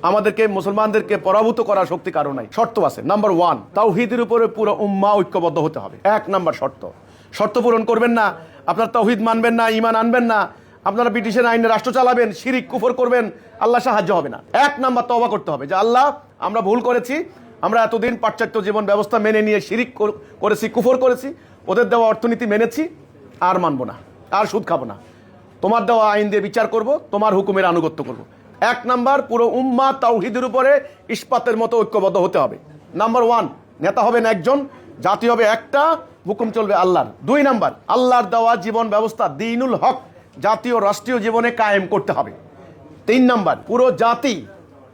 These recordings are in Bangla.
আমাদেরকে মুসলমানদেরকে পরাভূত করার শক্তি কারো নাই। শর্ত আছে। নাম্বার 1, তাওহীদের উপরে পুরো উম্মাহ ঐক্যবদ্ধ হতে হবে। 1 নাম্বার শর্ত পূরণ করবেন না, আপনার তাওহীদ মানবেন না, ঈমান আনবেন না, আপনারা ব্রিটিশের আইনে রাষ্ট্র চালাবেন, শিরিক কুফর করবেন, আল্লাহ সাহায্য হবে না। 1 নাম্বার তওবা করতে হবে যে আল্লাহ আমরা ভুল করেছি, আমরা এতদিন পাশ্চাত্য জীবন ব্যবস্থা মেনে নিয়ে শিরিক করেছি, কুফর করেছি, ওদের দেওয়া অর্থনীতি মেনেছি, আর মানবো না, আর সুদ খাবো না, তোমার দেওয়া আইন দিয়ে বিচার করব, তোমার হুকুমের আনুগত্য করব। 1 নাম্বার, পুরো উম্মাহ তাওহীদের উপরে ইস্পাতের মতো ঐক্যবদ্ধ হতে হবে। নাম্বার 1, নেতা হবেন একজন, জাতি হবে একটা, হুকুম চলবে আল্লাহর। 2 নাম্বার, আল্লাহর দেওয়া জীবন ব্যবস্থা দ্বীনুল হক জাতীয় রাষ্ট্রীয় জীবনে কায়েম করতে হবে। 3 নাম্বার, পুরো জাতি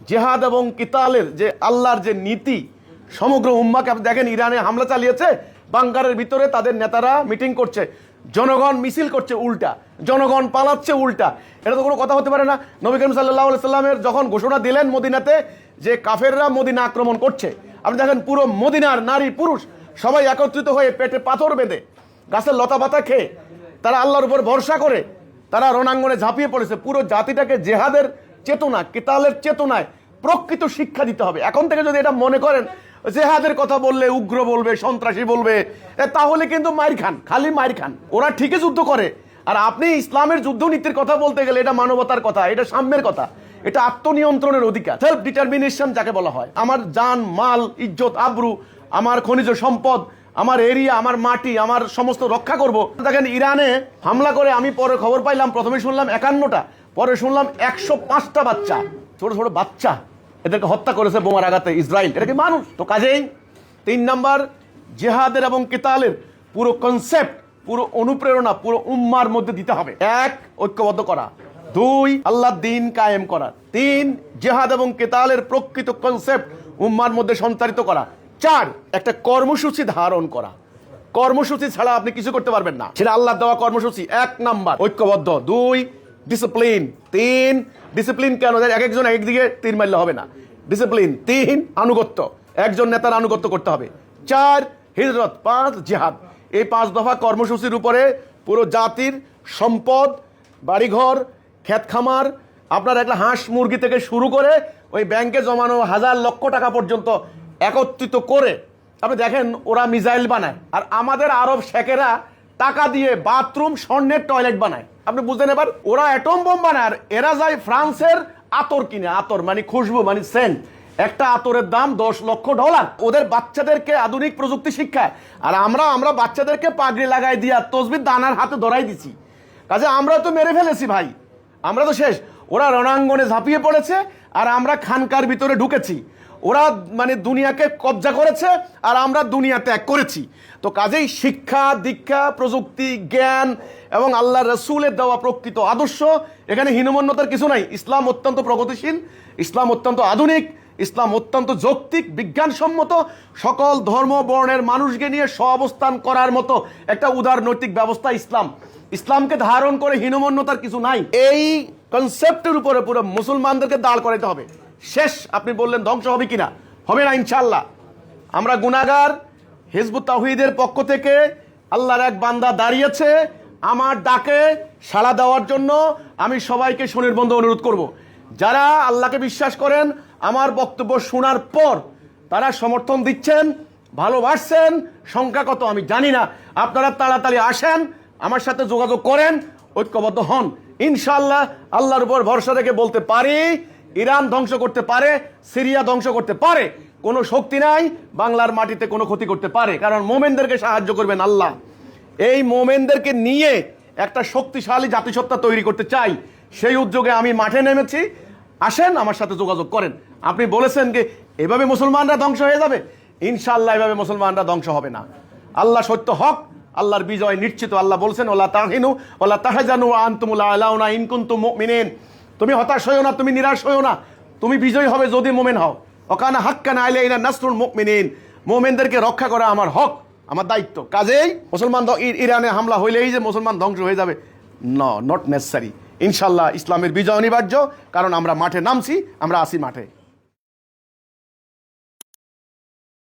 জিহাদ এবং কিতালের যে আল্লাহর যে নীতি সমগ্র উম্মাহকে, আপনি দেখেন ইরানে হামলা চালিয়েছে, বাংকারের ভিতরে তাদের নেতারা মিটিং করছে, জনগণ মিছিল করছে উল্টা, জনগণ পালাচ্ছে উল্টা। এটা তো কোনো কথা হতে পারে না। নবী করিম সাল্লাল্লাহু আলাইহি সাল্লামের যখন ঘোষণা দিলেন মদিনাতে যে কাফেররা মদিনা আক্রমণ করছে, আপনি দেখেন পুরো মদিনার নারী পুরুষ সবাই একত্রিত হয়ে পেটে পাথর বেঁধে গাছের লতা পাতা খেয়ে তারা আল্লাহর উপর ভরসা করে তারা রণাঙ্গনে ঝাঁপিয়ে পড়েছে। পুরো জাতিটাকে জেহাদের চেতনা, কিতালের চেতনায় প্রকৃত শিক্ষা দিতে হবে। এখন থেকে যদি এটা মনে করেন জেহাদের কথা বললে উগ্র বলবে, সন্ত্রাসী বলবে, তাহলে কিন্তু মাইর খান, খালি মাইর খান। ওরা ঠিকই যুদ্ধ করে, আর আপনি ইসলামের যুদ্ধনীতির কথা বলতে গেলে এটা মানবতার কথা, এটা সাম্যের কথা, এটা আত্মনিয়ন্ত্রণের অধিকার, সেলফ ডিটারমিনেশন যাকে বলা হয়। আমার জান মাল ইজ্জত আবরু, আমার খনিজ সম্পদ, আমার এরিয়া, আমার মাটি, আমার সমস্ত রক্ষা করব। দেখেন ইরানে হামলা করে আমি পরে খবর পাইলাম, প্রথমে শুনলাম 51টা, পরে শুনলাম 105টা বাচ্চা, ছোট ছোট বাচ্চা, এদেরকে হত্যা করেছে বোমার আঘাতে ইসরায়েল। এটা কি মানুষ? তো কাজেই 3 নাম্বার, জিহাদের এবং কিতালের পুরো কনসেপ্ট, পুরো অনুপ্রেরণা পুরো উম্মার মধ্যে দিতে হবে। 1, ঐক্যবদ্ধ করা। 2, আল্লাহর দ্বীন কায়েম করা। 3, জিহাদ এবং কিতালের প্রকৃত কনসেপ্ট উম্মার মধ্যে সঞ্চারিত করা। 4, একটা কর্মসূচি ধারণ করা। কর্মসূচি ছাড়া আপনি কিছু করতে পারবেন না, সেটা আল্লাহর দেওয়া কর্মসূচি। 1 নাম্বার ঐক্যবদ্ধ। 2, ডিসিপ্লিন। 3, ডিসিপ্লিন কেন? এক একজন এক দিকে তীর মারলে হবে না। ডিসিপ্লিন। 3, আনুগত্য, একজন নেতার আনুগত্য করতে হবে। 4, হিজরত। 5, জিহাদ। এই 5 দফা কর্মসূচির উপরে পুরো জাতির সম্পদ, বাড়িঘর, ক্ষেত খামার, আপনার একটা হাঁস মুরগি থেকে শুরু করে ওই ব্যাংকে জমানো হাজার লক্ষ টাকা পর্যন্ত একত্রিত করে আপনি দেখেন ওরা মিসাইল বানায়, আর আমাদের আরব শেখেরা টাকা দিয়ে বাথরুম, স্বর্ণের টয়লেট বানায়। আপনি বুঝতে নেবার, ওরা অ্যাটম বোম বানায়, আর এরা যায় ফ্রান্সের আতর কিনে। আতর মানে খুশবু, মানে সেন্ট। একটা আতরের দাম $10 লক্ষ। ওদের বাচ্চাদেরকে আধুনিক প্রযুক্তি শিক্ষায়, আর আমরা বাচ্চাদেরকে পাগড়ি লাগাই দিয়া তসবির দানার হাতে ধরাই দিছি। কাজে আমরা তো মেরে ফেলেছি ভাই, আমরা তো শেষ। ওরা রণাঙ্গনে ঝাঁপিয়ে পড়েছে, আর আমরা খানকার ভিতরে ঢুকেছি। ওরা মানে দুনিয়াকে কবজা করেছে, আর আমরা দুনিয়া ত্যাগ করেছি। তো কাজেই শিক্ষা দীক্ষা, প্রযুক্তি, জ্ঞান এবং আল্লাহ রসুলের দেওয়া প্রকৃত আদর্শ, এখানে হীনমন্যতার কিছু নাই। ইসলাম অত্যন্ত প্রগতিশীল, ইসলাম অত্যন্ত আধুনিক, ইসলাম অত্যন্ত যৌক্তিক, বিজ্ঞানসম্মত, সকল ধর্ম বর্ণের মানুষকে নিয়ে সহাবস্থান করার মতো একটা উদার নৈতিক ব্যবস্থা ইসলাম। ইসলামকে ধারণ করে হীনমন্যতার কিছু নাই। এই কনসেপ্টের উপরে পুরো মুসলমানদেরকে দাঁড় করাতে হবে। শেষ। আপনি বললেন ধ্বংস হবে কিনা? হবে না ইনশাআল্লাহ। আমরা গুনাহগার। হিজবুত তাওহীদের পক্ষ থেকে আল্লাহর এক বান্দা দাঁড়িয়েছে আমার ডাকে সাড়া দেওয়ার জন্য। আমি সবাইকে সুনির্বন্ধ অনুরোধ করব, যারা আল্লাহকে বিশ্বাস করেন, আমার বক্তব্য শোনার পর তারা সমর্থন দিচ্ছেন, ভালোবাসছেন, সংখ্যা কত আমি জানি না, আপনারা তাড়াতাড়ি আসেন, আমার সাথে যোগাযোগ করেন, ঐক্যবদ্ধ হন। ইনশাআল্লাহ আল্লাহর উপর ভরসা রেখে বলতে পারি, ইরান ধ্বংস করতে পারে, সিরিয়া ধ্বংস করতে পারে, কোনো শক্তি নাই বাংলার মাটিতে কোনো ক্ষতি করতে পারে, কারণ মোমেনদেরকে সাহায্য করবেন আল্লাহ। এই মোমেনদেরকে নিয়ে একটা শক্তিশালী জাতিসত্তা তৈরি করতে চাই, সেই উদ্যোগে আমি মাঠে নেমেছি। আসেন, আমার সাথে যোগাযোগ করেন। আপনি বলেছেন যে এভাবে মুসলমানরা ধ্বংস হয়ে যাবে, ইনশাআল্লাহ এভাবে মুসলমানরা ধ্বংস হবে না। আল্লাহ সত্য হক, আল্লাহর বিজয় নিশ্চিত। আল্লাহ বলছেন ওয়ালা তাহিনু ওয়ালা তাহজানু ওয়া আনতুমুল আলাউনা ইন কুনতুম মুমিনিন। তুমি হতাশ হয়ো না, তুমি নিরাশ হয়ো না, তুমি বিজয়ী হবে যদি মোমেন হও। ওয়াকানা হাক্কান আলাইনা নাসরুল মুমিনিন। মোমেনদেরকে রক্ষা করা আমার হক, আমার দায়িত্ব। কাজেই মুসলমান ইরানে হামলা হইলেই যে মুসলমান ধ্বংস হয়ে যাবে, নট নেসেসারি। ইনশাআল্লাহ ইসলামের বিজয় অনিবার্য, কারণ আমরা মাঠে নামছি, আমরা আসি মাঠে।